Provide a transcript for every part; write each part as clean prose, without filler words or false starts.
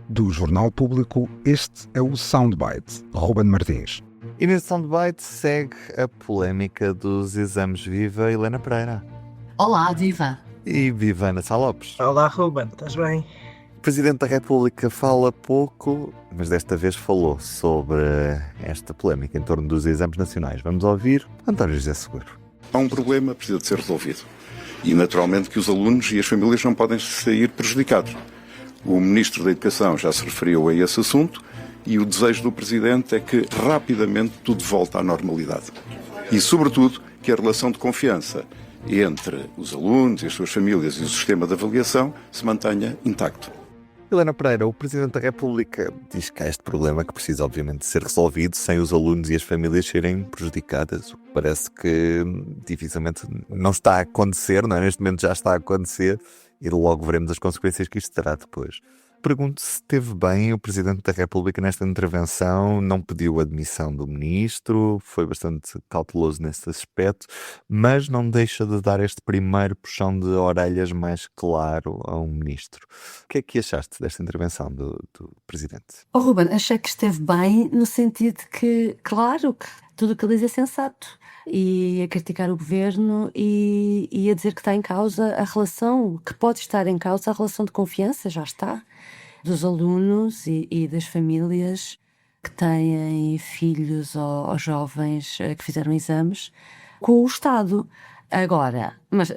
Do Jornal Público, este é o Soundbite. Ruben Martins. E nesse Soundbite segue a polémica dos exames. Viva Helena Pereira. Olá, Viva. E viva Ana Sá Lopes. Olá, Ruben, estás bem? O Presidente da República fala pouco, mas desta vez falou sobre esta polémica em torno dos exames nacionais. Vamos ouvir António José Seguro. Há um problema, precisa de ser resolvido. E, naturalmente, que os alunos e as famílias não podem sair prejudicados. O Ministro da Educação já se referiu a esse assunto e o desejo do Presidente é que, rapidamente, tudo volte à normalidade. E, sobretudo, que a relação de confiança entre os alunos e as suas famílias e o sistema de avaliação se mantenha intacto. Helena Pereira, o Presidente da República diz que há este problema que precisa, obviamente, ser resolvido sem os alunos e as famílias serem prejudicadas. O que parece que dificilmente não está a acontecer, não é? Neste momento já está a acontecer e logo veremos as consequências que isto terá depois. Pergunto se esteve bem o Presidente da República nesta intervenção, não pediu a admissão do Ministro, foi bastante cauteloso nesse aspecto, mas não deixa de dar este primeiro puxão de orelhas mais claro a um Ministro. O que é que achaste desta intervenção do Presidente? Ruben, achei que esteve bem no sentido de que, claro, que tudo o que ele diz é sensato. E a criticar o Governo e a dizer que está em causa a relação, que pode estar em causa a relação de confiança, já está, dos alunos e das famílias que têm filhos ou jovens que fizeram exames com o Estado. Agora, mas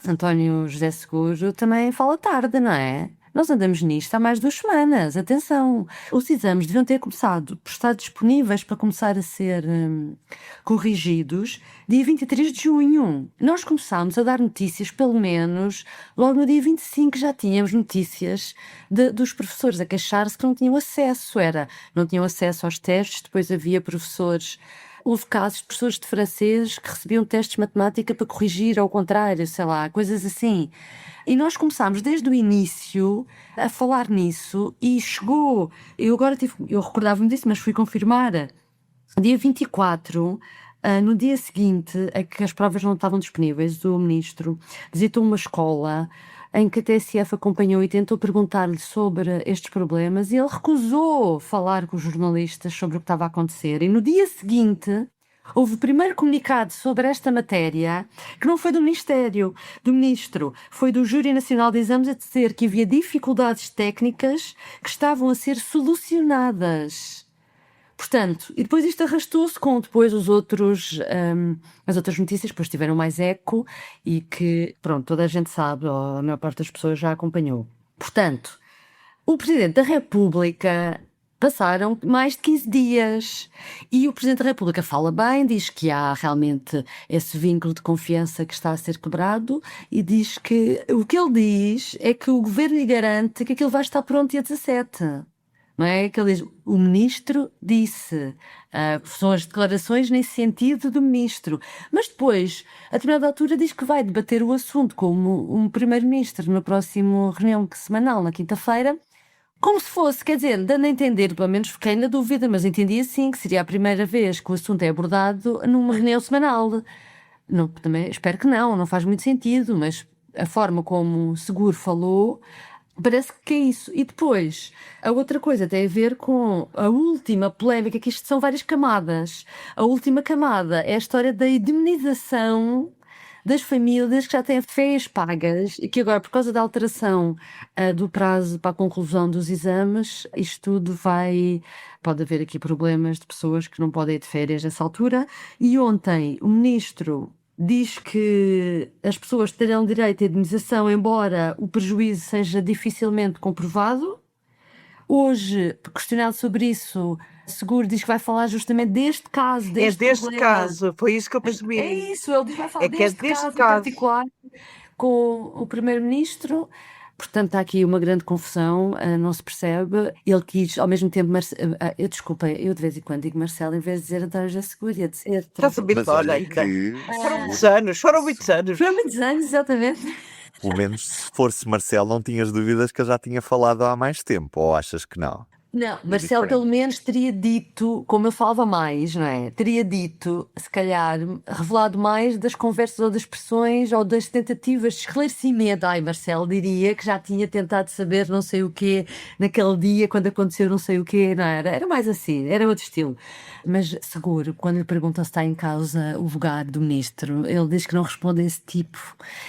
António José Seguro também fala tarde, não é? Nós andamos nisto há mais de 2 semanas. Atenção, os exames deviam ter começado por estar disponíveis para começar a ser corrigidos dia 23 de junho. Nós começámos a dar notícias, pelo menos, logo no dia 25 já tínhamos notícias dos professores a queixar-se que não tinham acesso. Não tinham acesso aos testes, depois havia professores... Houve casos de professores de francês que recebiam testes de matemática para corrigir ao contrário, sei lá, coisas assim. E nós começámos desde o início a falar nisso e chegou... Eu recordava-me disso, mas fui confirmar. Dia 24, no dia seguinte, a que as provas não estavam disponíveis, o Ministro visitou uma escola em que a TSF acompanhou e tentou perguntar-lhe sobre estes problemas e ele recusou falar com os jornalistas sobre o que estava a acontecer. E no dia seguinte houve o primeiro comunicado sobre esta matéria, que não foi do Ministro, foi do Júri Nacional de Exames, a dizer que havia dificuldades técnicas que estavam a ser solucionadas. Portanto, e depois isto arrastou-se com depois as outras notícias, depois tiveram mais eco e que, pronto, toda a gente sabe, ou a maior parte das pessoas já acompanhou. Portanto, o Presidente da República passaram mais de 15 dias e o Presidente da República fala bem, diz que há realmente esse vínculo de confiança que está a ser quebrado e diz que o que ele diz é que o Governo lhe garante que aquilo vai estar pronto dia 17. Não é que ele diz, o Ministro disse, são as declarações nesse sentido do Ministro, mas depois, a determinada altura, diz que vai debater o assunto como um Primeiro-Ministro na próxima reunião semanal, na quinta-feira, como se fosse, quer dizer, dando a entender, pelo menos fiquei na dúvida, mas entendi assim, que seria a primeira vez que o assunto é abordado numa reunião semanal. Não, também espero que não faz muito sentido, mas a forma como o Seguro falou... Parece que é isso. E depois, a outra coisa tem a ver com a última polémica, que isto são várias camadas. A última camada é a história da indemnização das famílias que já têm férias pagas e que agora, por causa da alteração do prazo para a conclusão dos exames, isto tudo pode haver aqui problemas de pessoas que não podem ir de férias nessa altura. E ontem o Ministro diz que as pessoas terão direito à indemnização, embora o prejuízo seja dificilmente comprovado. Hoje, questionado sobre isso, Seguro diz que vai falar justamente deste caso. Deste caso, foi isso que eu percebi. É isso, ele diz que vai falar deste caso em caso particular com o Primeiro-Ministro. Portanto, há aqui uma grande confusão, não se percebe. Ele quis, ao mesmo tempo, desculpa, eu de vez em quando digo Marcelo, em vez de dizer António José Seguro, ia dizer... Está-se habituado ainda. Foram muitos anos. Foram muitos anos, exatamente. Pelo menos, se fosse Marcelo, não tinhas dúvidas que ele já tinha falado há mais tempo, ou achas que não? Não, Marcelo pelo menos teria dito, como ele falava mais, não é? Teria dito, se calhar, revelado mais das conversas ou das expressões ou das tentativas de esclarecimento. Ai, Marcelo diria que já tinha tentado saber não sei o quê naquele dia, quando aconteceu não sei o quê, não era? Era mais assim, era outro estilo. Mas, seguro, quando lhe perguntam se está em causa o lugar do ministro, ele diz que não responde a esse tipo.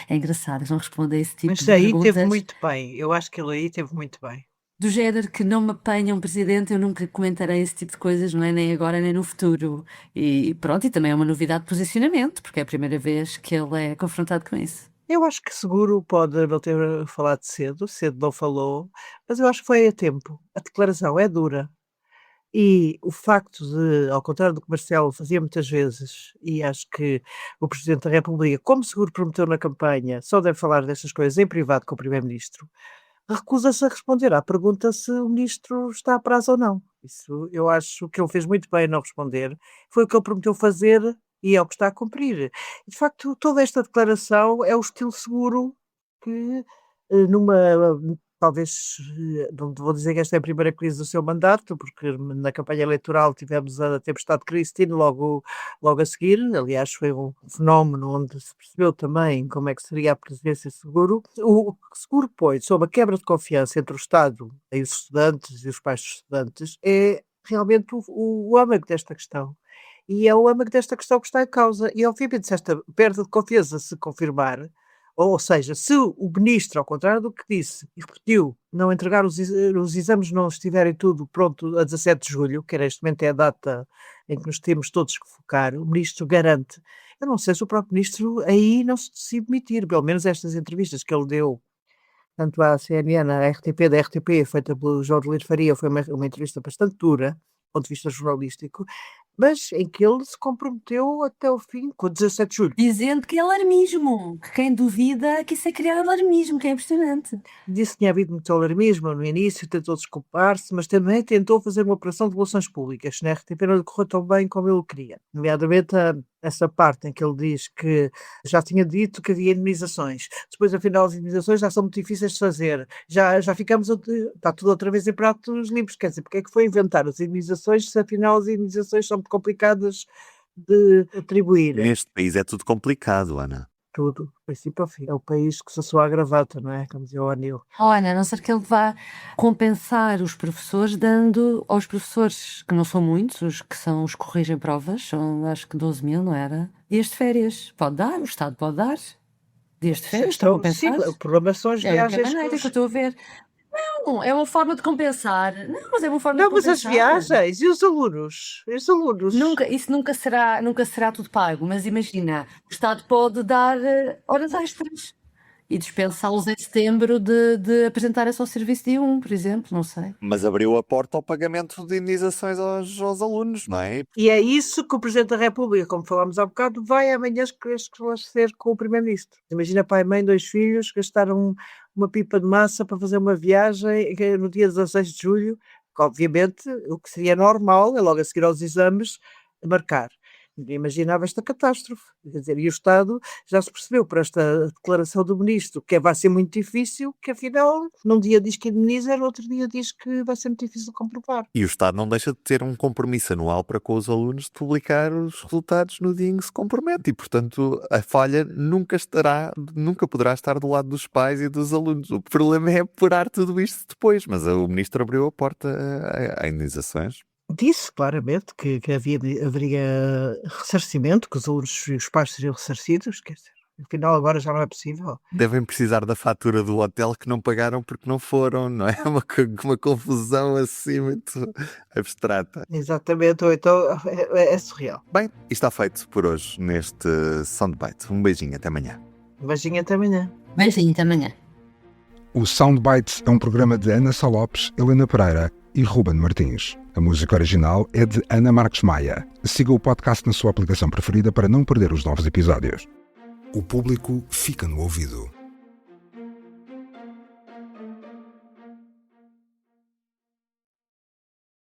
É engraçado, não responde a esse tipo Mas de aí perguntas. teve muito bem. Eu acho que ele aí teve muito bem. Do género que não me apanha um presidente, eu nunca comentarei esse tipo de coisas, não é? Nem agora nem no futuro. E pronto, e também é uma novidade de posicionamento, porque é a primeira vez que ele é confrontado com isso. Eu acho que seguro pode ele ter falado cedo não falou, mas eu acho que foi a tempo. A declaração é dura. E o facto de, ao contrário do que Marcelo fazia muitas vezes, e acho que o Presidente da República, como seguro prometeu na campanha, só deve falar destas coisas em privado com o Primeiro-Ministro, recusa-se a responder à pergunta se o Ministro está a prazo ou não. Isso eu acho que ele fez muito bem em não responder. Foi o que ele prometeu fazer e é o que está a cumprir. De facto, toda esta declaração é o estilo seguro que, talvez, não vou dizer que esta é a primeira crise do seu mandato, porque na campanha eleitoral tivemos a tempestade Cristina logo a seguir. Aliás, foi um fenómeno onde se percebeu também como é que seria a presidência seguro. O que seguro põe sob a quebra de confiança entre o Estado e os estudantes e os pais dos estudantes é realmente o âmago desta questão. E é o âmago desta questão que está em causa. E, obviamente, se esta perda de confiança se confirmar, ou seja, se o ministro, ao contrário do que disse e repetiu, não entregar os exames, não estiverem tudo pronto a 17 de julho, que neste momento é a data em que nos temos todos que focar, o ministro garante. Eu não sei se o próprio ministro aí não se demitir, pelo menos estas entrevistas que ele deu, tanto à CNN, à RTP, da RTP, feita pelo João Reliro Faria, foi uma entrevista bastante dura, do ponto de vista jornalístico, mas em que ele se comprometeu até o fim, com o 17 de julho. Dizendo que é alarmismo, que quem duvida que isso é criar alarmismo, que é impressionante. Disse que tinha havido muito alarmismo no início, tentou desculpar-se, mas também tentou fazer uma operação de relações públicas, que na RTP não lhe correu tão bem como ele queria. Nomeadamente essa parte em que ele diz que já tinha dito que havia indemnizações. Depois, afinal, as indemnizações já são muito difíceis de fazer. Já ficamos, está tudo outra vez em pratos limpos. Quer dizer, porque é que foi inventar as indemnizações se afinal as indemnizações são muito complicadas de atribuir? Neste país é tudo complicado, Ana. Tudo, do princípio ao fim. É o país que se assoa à gravata, não é? Como dizia o Anil. Olha, a não ser que ele vá compensar os professores, dando aos professores, que não são muitos, os que são os que corrigem provas, são acho que 12 mil, não era? Dias de férias. Pode dar, o Estado pode dar. Dias de férias, para compensar. Sim, o problema são as É a viagens. única maneira que eu estou a ver. Não, é uma forma de compensar. Não, mas é uma forma Não, de mas compensar. as viagens e os alunos? E os alunos? Isso nunca será tudo pago, mas imagina, o Estado pode dar horas extras e dispensá-los em setembro de apresentarem-se ao serviço dia 1, por exemplo, não sei. Mas abriu a porta ao pagamento de indenizações aos alunos, não é? E é isso que o Presidente da República, como falámos há bocado, vai amanhã esclarecer com o Primeiro-Ministro. Imagina pai e mãe, 2 filhos, gastaram uma pipa de massa para fazer uma viagem no dia 16 de julho, que obviamente o que seria normal é logo a seguir aos exames marcar. Ninguém imaginava esta catástrofe. Quer dizer, e o Estado já se percebeu por esta declaração do Ministro que vai ser muito difícil, que afinal, num dia diz que indeniza, no outro dia diz que vai ser muito difícil de comprovar. E o Estado não deixa de ter um compromisso anual para com os alunos de publicar os resultados no dia em que se compromete e, portanto, a falha nunca poderá estar do lado dos pais e dos alunos. O problema é apurar tudo isto depois, mas o Ministro abriu a porta a indenizações. Disse claramente que haveria ressarcimento, que os alunos e os pais seriam ressarcidos, quer dizer, afinal agora já não é possível. Devem precisar da fatura do hotel que não pagaram porque não foram, não é? Uma confusão assim muito abstrata. Exatamente, ou então é surreal. Bem, e está feito por hoje neste Soundbite. Um beijinho, até amanhã. Um beijinho até amanhã. Beijinho, até amanhã. O Soundbites é um programa de Ana Sá Lopes, Helena Pereira e Ruben Martins. A música original é de Ana Marques Maia. Siga o podcast na sua aplicação preferida para não perder os novos episódios. O público fica no ouvido.